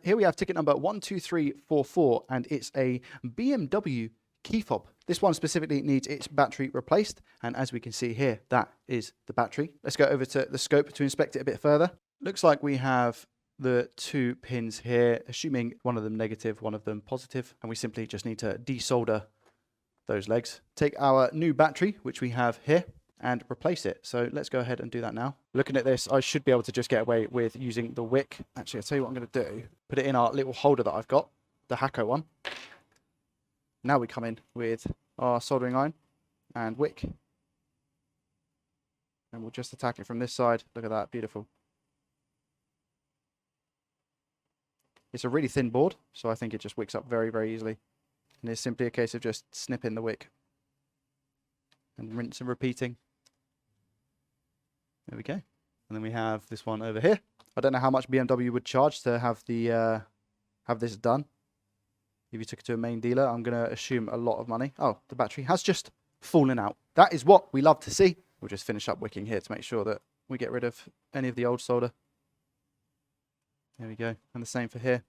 here we have ticket number 12344, and it's a BMW key fob. This one specifically needs its battery replaced, and as we can see here, that is the battery. Let's go over to the scope to inspect it a bit further. Looks like we have the 2 pins here, assuming one of them negative, one of them positive, and we simply just need to desolder those legs. Take our new battery, which we have here, and replace it. So let's go ahead and do that now. Looking at this, I should be able to just get away with using the wick. Actually, I'll tell you what I'm going to do. Put it in our little holder that I've got, the Hakko one. Now we come in with our soldering iron and wick. And we'll just attack it from this side. Look at that, beautiful. It's a really thin board, so I think it just wicks up very, very easily. And it's simply a case of just snipping the wick and rinse and repeating. There we go. And then we have this one over here. I don't know how much BMW would charge to have the have this done. If you took it to a main dealer, I'm going to assume a lot of money. Oh, the battery has just fallen out. That is what we love to see. We'll just finish up wicking here to make sure that we get rid of any of the old solder. There we go. And the same for here.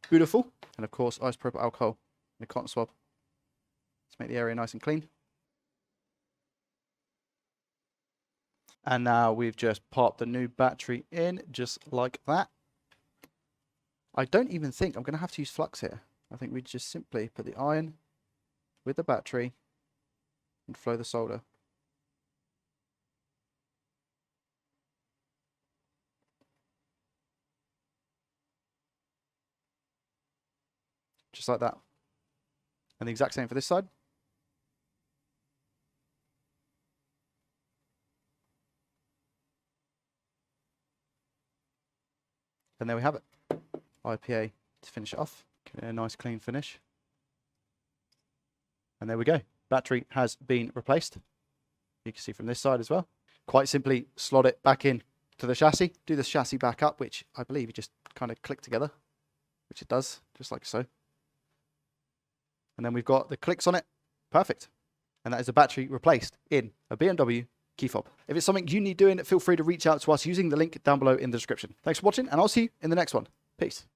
Beautiful. And of course, isopropyl alcohol in a cotton swab to make the area nice and clean. And now we've just popped the new battery in, just like that. I don't even think I'm going to have to use flux here. I think we just simply put the iron with the battery and flow the solder. Just like that. And the exact same for this side. And there we have it. IPA to finish it off. Give it a nice clean finish. And there we go. Battery has been replaced. You can see from this side as well. Quite simply slot it back in to the chassis. Do the chassis back up, which I believe you just kind of click together. Which it does, just like so. And then we've got the clicks on it. Perfect. And that is the battery replaced in a BMW key fob. If it's something you need doing, feel free to reach out to us using the link down below in the description. Thanks for watching, and I'll see you in the next one. Peace.